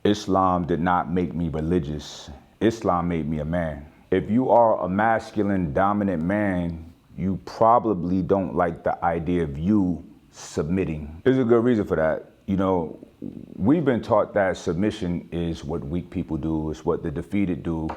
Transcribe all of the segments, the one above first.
Islam did not make me religious. Islam made me a man. If you are a masculine, dominant man, you probably don't like the idea of you submitting. There's a good reason for that. You know, we've been taught that submission is what weak people do, it's what the defeated do,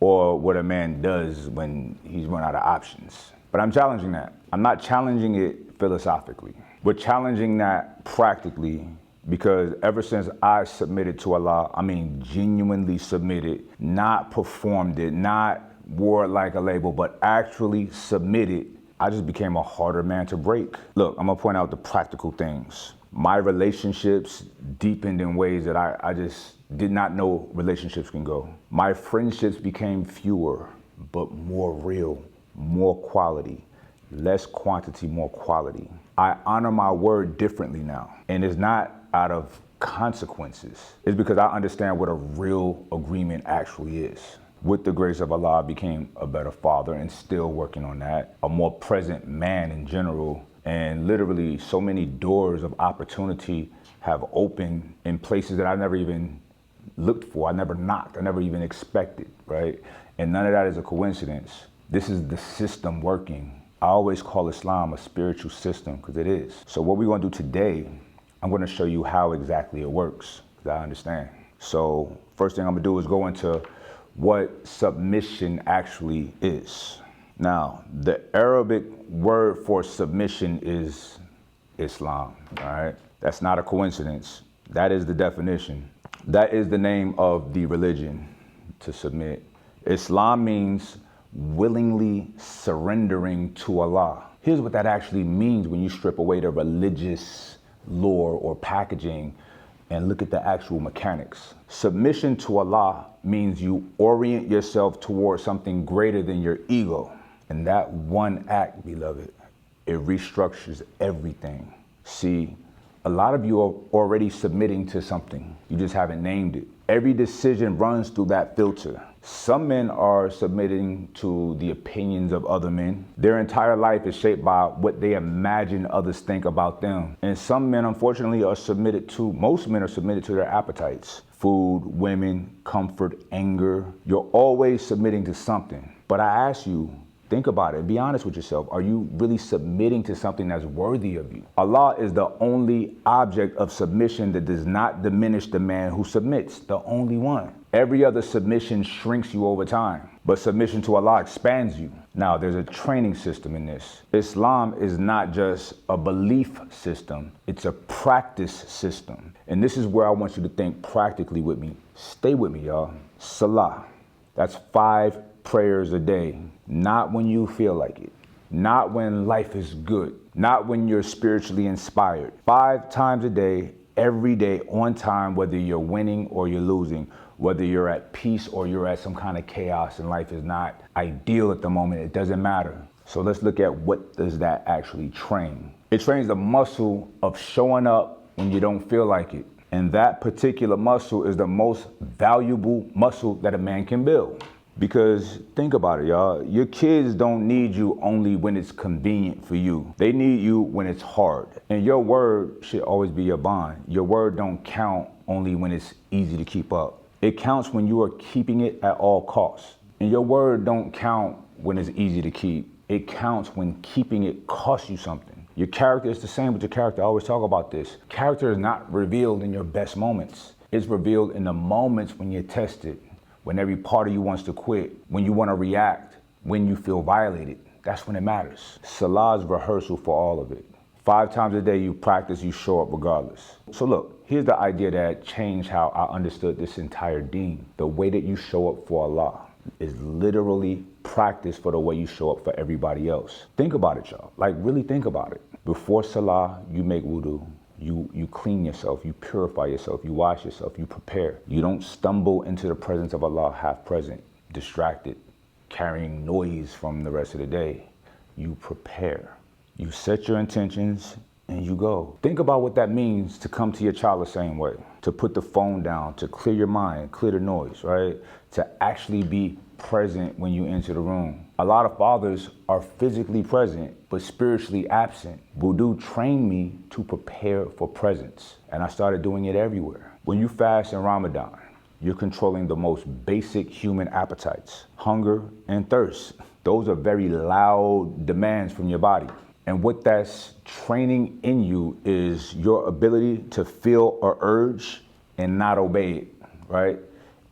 or what a man does when he's run out of options. But I'm challenging that. I'm not challenging it philosophically. We're challenging that practically, because ever since I submitted to Allah, I mean genuinely submitted, not performed it, not wore it like a label, but actually submitted, I just became a harder man to break. Look, I'm gonna point out the practical things. My relationships deepened in ways that I just did not know relationships can go. My friendships became fewer, but more real, more quality, less quantity, more quality. I honor my word differently now, and it's not out of consequences. It's because I understand what a real agreement actually is. With the grace of Allah, I became a better father, and still working on that, a more present man in general, and literally so many doors of opportunity have opened in places that I never even looked for. I never knocked, I never even expected, right? And none of that is a coincidence. This is the system working. I always call Islam a spiritual system, because it is. So what we're gonna do today, I'm gonna show you how exactly it works, because I understand. So first thing I'm gonna do is go into what submission actually is. Now, the Arabic word for submission is Islam, all right? That's not a coincidence. That is the definition. That is the name of the religion, to submit. Islam means willingly surrendering to Allah. Here's what that actually means when you strip away the religious lore or packaging and look at the actual mechanics. Submission to Allah means you orient yourself towards something greater than your ego. And that one act, beloved, it restructures everything. See, a lot of you are already submitting to something. You just haven't named it. Every decision runs through that filter. Some men are submitting to the opinions of other men. Their entire life is shaped by what they imagine others think about them. And some men, unfortunately, most men are submitted to their appetites. Food, women, comfort, anger. You're always submitting to something. But I ask you, think about it. Be honest with yourself. Are you really submitting to something that's worthy of you? Allah is the only object of submission that does not diminish the man who submits, the only one. Every other submission shrinks you over time, but submission to Allah expands you. Now, there's a training system in this. Islam is not just a belief system, it's a practice system. And this is where I want you to think practically with me. Stay with me, y'all. Salah, that's 5 prayers a day. Not when you feel like it, not when life is good, not when you're spiritually inspired. 5 times a day, every day, on time, whether you're winning or you're losing, whether you're at peace or you're at some kind of chaos and life is not ideal at the moment, it doesn't matter. So let's look at what does that actually train. It trains the muscle of showing up when you don't feel like it. And that particular muscle is the most valuable muscle that a man can build. Because think about it, y'all. Your kids don't need you only when it's convenient for you. They need you when it's hard. And your word should always be your bond. Your word don't count only when it's easy to keep up. It counts when you are keeping it at all costs. And your word don't count when it's easy to keep. It counts when keeping it costs you something. Your character is the same with your character. I always talk about this. Character is not revealed in your best moments. It's revealed in the moments when you're tested, when every part of you wants to quit, when you want to react, when you feel violated. That's when it matters. Salah's rehearsal for all of it. 5 times a day you practice, you show up regardless. So look, here's the idea that changed how I understood this entire deen. The way that you show up for Allah is literally practice for the way you show up for everybody else. Think about it, y'all. Like, really think about it. Before Salah, you make wudu. You clean yourself, you purify yourself, you wash yourself, you prepare. You don't stumble into the presence of Allah half present, distracted, carrying noise from the rest of the day. You prepare. You set your intentions and you go. Think about what that means to come to your child the same way, to put the phone down, to clear your mind, clear the noise, right? To actually be present when you enter the room. A lot of fathers are physically present, but spiritually absent. Wudu trained me to prepare for presence, and I started doing it everywhere. When you fast in Ramadan, you're controlling the most basic human appetites, hunger and thirst. Those are very loud demands from your body. And what that's training in you is your ability to feel an urge and not obey it, right?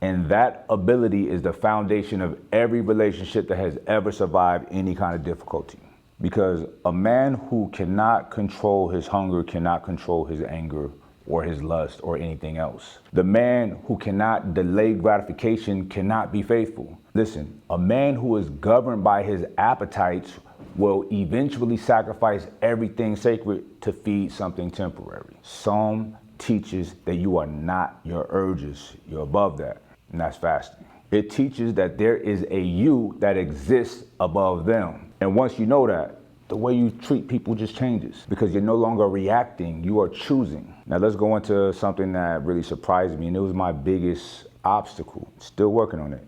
And that ability is the foundation of every relationship that has ever survived any kind of difficulty. Because a man who cannot control his hunger cannot control his anger or his lust or anything else. The man who cannot delay gratification cannot be faithful. Listen, a man who is governed by his appetites will eventually sacrifice everything sacred to feed something temporary. Psalm teaches that you are not your urges, you're above that, and that's fasting. It teaches that there is a you that exists above them. And once you know that, the way you treat people just changes because you're no longer reacting, you are choosing. Now let's go into something that really surprised me, and it was my biggest obstacle. Still working on it.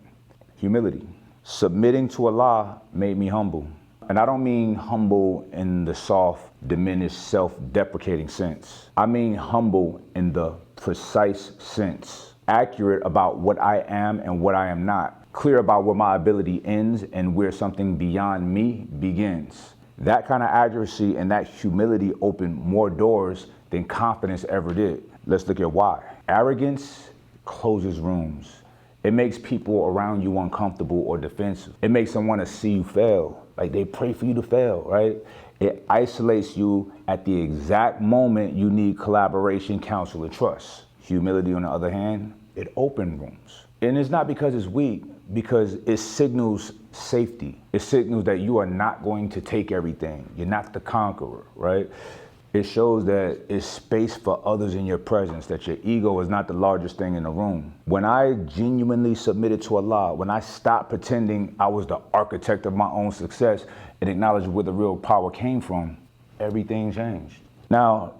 Humility. Submitting to Allah made me humble. And I don't mean humble in the soft, diminished, self-deprecating sense. I mean humble in the precise sense. Accurate about what I am and what I am not. Clear about where my ability ends and where something beyond me begins. That kind of accuracy and that humility opened more doors than confidence ever did. Let's look at why. Arrogance closes rooms. It makes people around you uncomfortable or defensive. It makes them want to see you fail. Like they pray for you to fail, right? It isolates you at the exact moment you need collaboration, counsel, and trust. Humility, on the other hand, it opens rooms. And it's not because it's weak, because it signals safety. It signals that you are not going to take everything. You're not the conqueror, right? It shows that it's space for others in your presence, that your ego is not the largest thing in the room. When I genuinely submitted to Allah, when I stopped pretending I was the architect of my own success and acknowledged where the real power came from, everything changed. Now,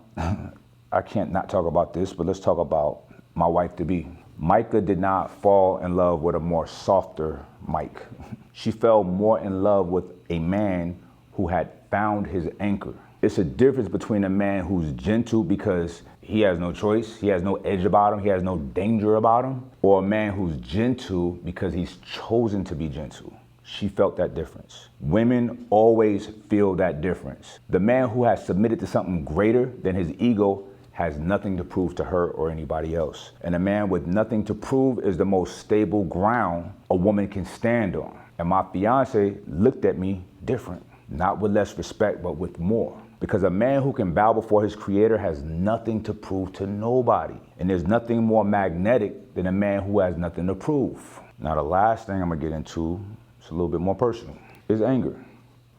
I can't not talk about this, but let's talk about my wife-to-be. Micah did not fall in love with a more softer Mike. She fell more in love with a man who had found his anchor. It's a difference between a man who's gentle because he has no choice, he has no edge about him, he has no danger about him, or a man who's gentle because he's chosen to be gentle. She felt that difference. Women always feel that difference. The man who has submitted to something greater than his ego has nothing to prove to her or anybody else. And a man with nothing to prove is the most stable ground a woman can stand on. And my fiance looked at me different, not with less respect, but with more. Because a man who can bow before his creator has nothing to prove to nobody. And there's nothing more magnetic than a man who has nothing to prove. Now the last thing I'm gonna get into, it's a little bit more personal, is anger.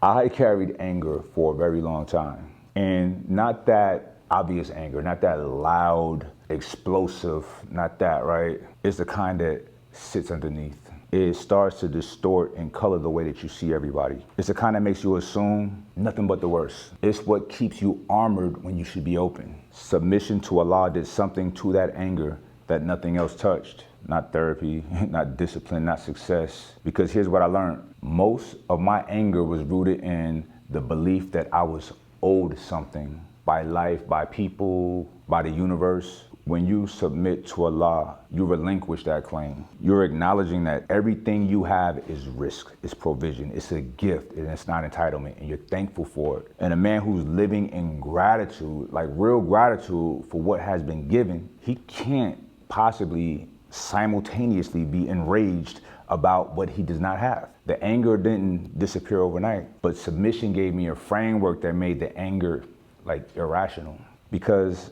I carried anger for a very long time. And not that obvious anger, not that loud, explosive, not that, right? It's the kind that sits underneath. It starts to distort and color the way that you see everybody. It's the kind that makes you assume nothing but the worst. It's what keeps you armored when you should be open. Submission to Allah did something to that anger that nothing else touched. Not therapy, not discipline, not success. Because here's what I learned. Most of my anger was rooted in the belief that I was owed something by life, by people, by the universe. When you submit to Allah, you relinquish that claim. You're acknowledging that everything you have is risk, it's provision, it's a gift, and it's not entitlement, and you're thankful for it. And a man who's living in gratitude, like real gratitude for what has been given, he can't possibly simultaneously be enraged about what he does not have. The anger didn't disappear overnight, but submission gave me a framework that made the anger like irrational. Because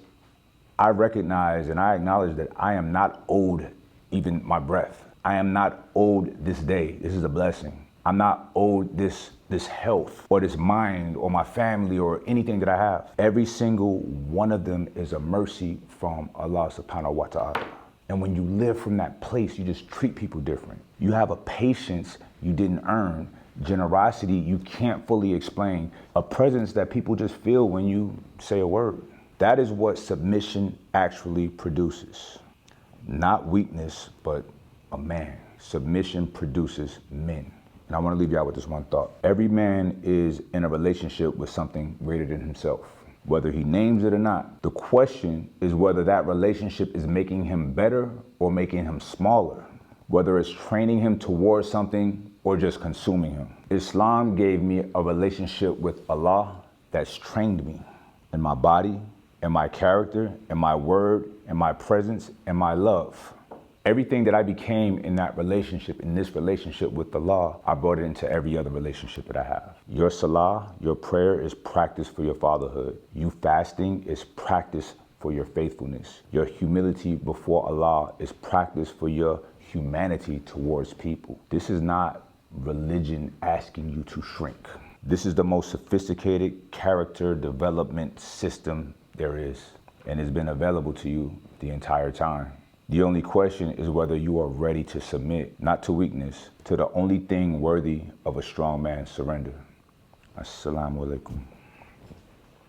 I recognize and I acknowledge that I am not owed even my breath. I am not owed this day. This is a blessing. I'm not owed this health or this mind or my family or anything that I have. Every single one of them is a mercy from Allah subhanahu wa ta'ala. And when you live from that place, you just treat people different. You have a patience you didn't earn, generosity you can't fully explain, a presence that people just feel when you say a word. That is what submission actually produces. Not weakness, but a man. Submission produces men. And I want to leave y'all with this one thought. Every man is in a relationship with something greater than himself. whether he names it or not. The question is whether that relationship is making him better or making him smaller, whether it's training him towards something or just consuming him. Islam gave me a relationship with Allah that's trained me in my body, in my character, in my word, in my presence, in my love. Everything that I became in that relationship, in this relationship with Allah, I brought it into every other relationship that I have. Your salah, your prayer is practice for your fatherhood. You fasting is practice for your faithfulness. Your humility before Allah is practice for your humanity towards people. This is not religion asking you to shrink. This is the most sophisticated character development system there is, and it's been available to you the entire time. The only question is whether you are ready to submit, not to weakness, to the only thing worthy of a strong man's surrender. Assalamu alaikum.